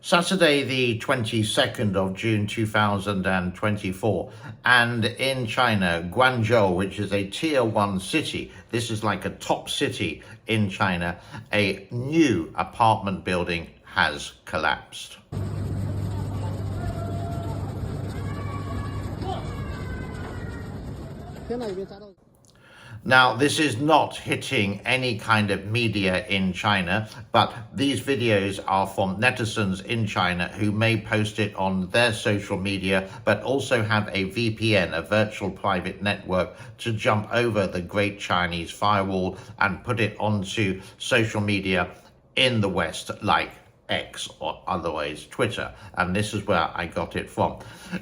Saturday, the 22nd of June 2024, and in China, Guangzhou, which is a tier 1 city, this is like a top city in China, a new apartment building has collapsed. Now, this is not hitting any kind of media in China, but these videos are from netizens in China who may post it on their social media, but also have a VPN, a virtual private network, to jump over the Great Chinese Firewall and put it onto social media in the West, like X or otherwise Twitter. And this is where I got it from.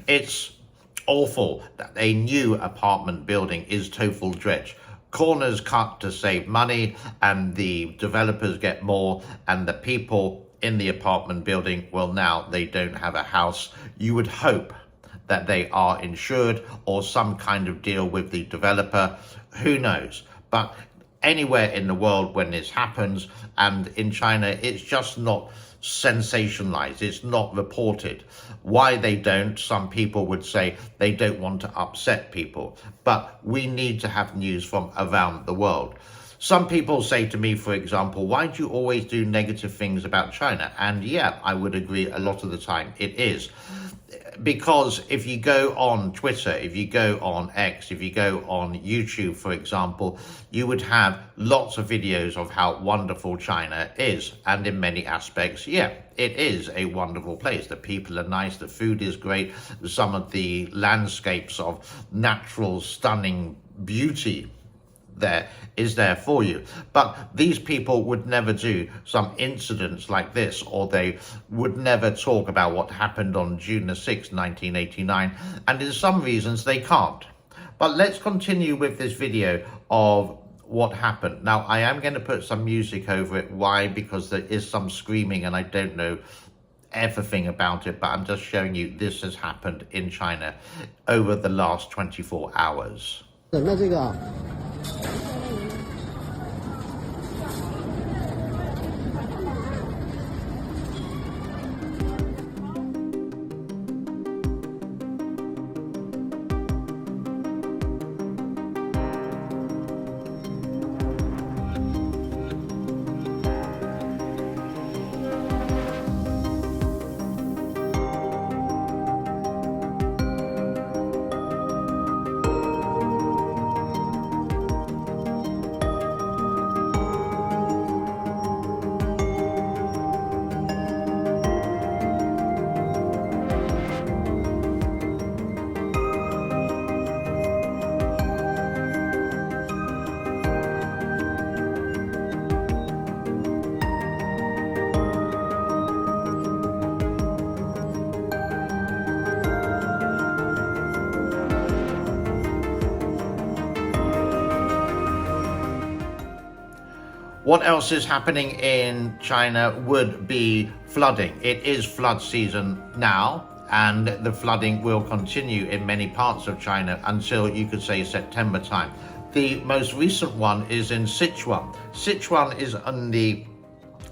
It's awful that a new apartment building is total dredge. Corners cut to save money, and the developers get more, and the people in the apartment building, well, now they don't have a house. You would hope that they are insured or some kind of deal with the developer. Who knows? But anywhere in the world when this happens, and in China, it's just not sensationalized, it's not reported. Why they don't, some people would say they don't want to upset people, but we need to have news from around the world. Some people say to me, for example, why do you always do negative things about China? And yeah, I would agree a lot of the time it is. Because if you go on Twitter, if you go on X, if you go on YouTube, for example, you would have lots of videos of how wonderful China is. And in many aspects, yeah, it is a wonderful place. The people are nice, the food is great, some of the landscapes of natural, stunning beauty there is there for you. But these people would never do some incidents like this, or they would never talk about what happened on June the 6th, 1989, and in some reasons they can't. But let's continue with this video of what happened. Now, I am going to put some music over it. Why? Because there is some screaming and I don't know everything about it, but I'm just showing you this has happened in China over the last 24 hours. What else is happening in China would be flooding. It is flood season now, and the flooding will continue in many parts of China until, you could say, September time. The most recent one is in Sichuan. Sichuan is in the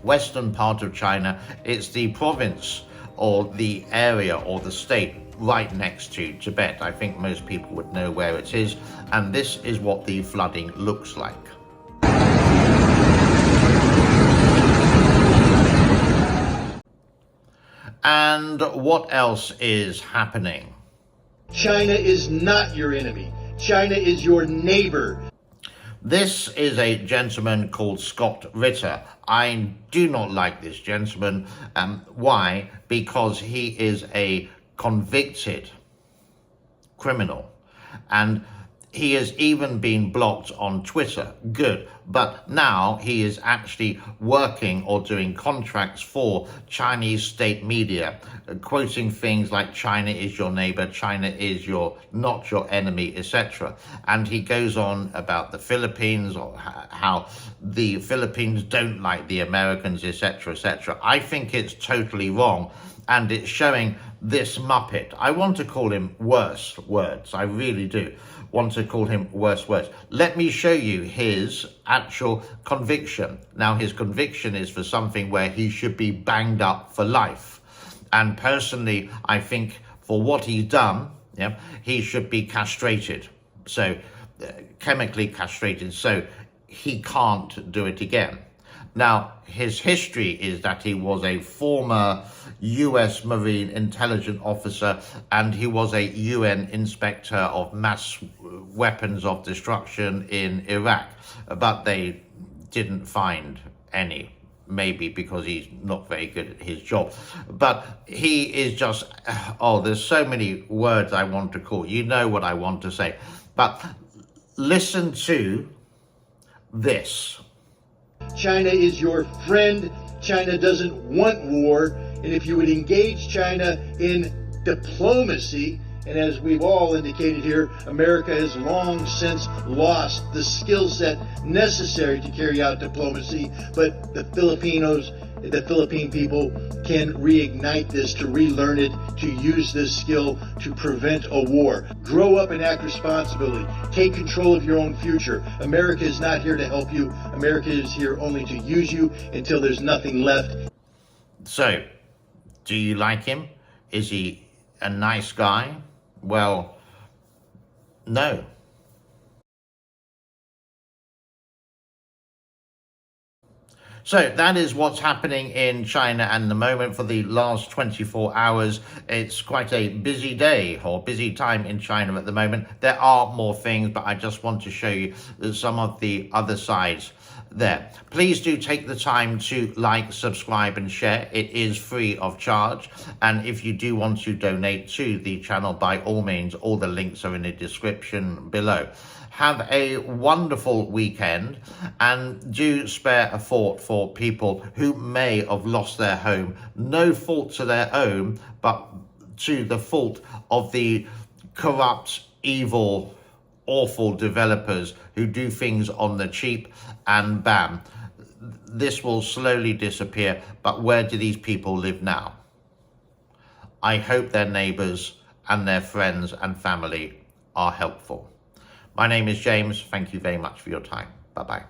western part of China. It's the province or the area or the state right next to Tibet. I think most people would know where it is, and this is what the flooding looks like. And what else is happening? China is not your enemy. China is your neighbor. This is a gentleman called Scott Ritter. I do not like this gentleman. Why? Because he is a convicted criminal. And he has even been blocked on Twitter. Good. But now he is actually working or doing contracts for Chinese state media, quoting things like China is your neighbor, China is not your enemy, etc. And he goes on about the Philippines, or how the Philippines don't like the Americans, etc., etc. I think it's totally wrong. And it's showing this Muppet, I want to call him worse words, I really do, want to call him worse words. Let me show you his actual conviction. Now, his conviction is for something where he should be banged up for life. And personally, I think for what he's done, yeah, he should be castrated. So, chemically castrated, so he can't do it again. Now, his history is that he was a former US Marine intelligence officer, and he was a UN inspector of mass weapons of destruction in Iraq, but they didn't find any. Maybe because he's not very good at his job. But he is just, oh, there's so many words I want to call. You know what I want to say. But listen to this. China is your friend. China doesn't want war. And if you would engage China in diplomacy, and as we've all indicated here, America has long since lost the skill set necessary to carry out diplomacy, but the Philippine people can reignite this, to relearn it, to use this skill to prevent a war. Grow up and act responsibly. Take control of your own future. America is not here to help you. America is here only to use you until there's nothing left. So, do you like him? Is he a nice guy? Well, no. So that is what's happening in China at the moment for the last 24 hours. It's quite a busy day or busy time in China at the moment. There are more things, but I just want to show you some of the other sides there. Please do take the time to like, subscribe and share. It is free of charge. And if you do want to donate to the channel, by all means, all the links are in the description below. Have a wonderful weekend, and do spare a thought for people who may have lost their home. No fault to their own, but to the fault of the corrupt, evil, awful developers who do things on the cheap, and bam, this will slowly disappear. But where do these people live now? I hope their neighbors and their friends and family are helpful. My name is James. Thank you very much for your time. Bye-bye.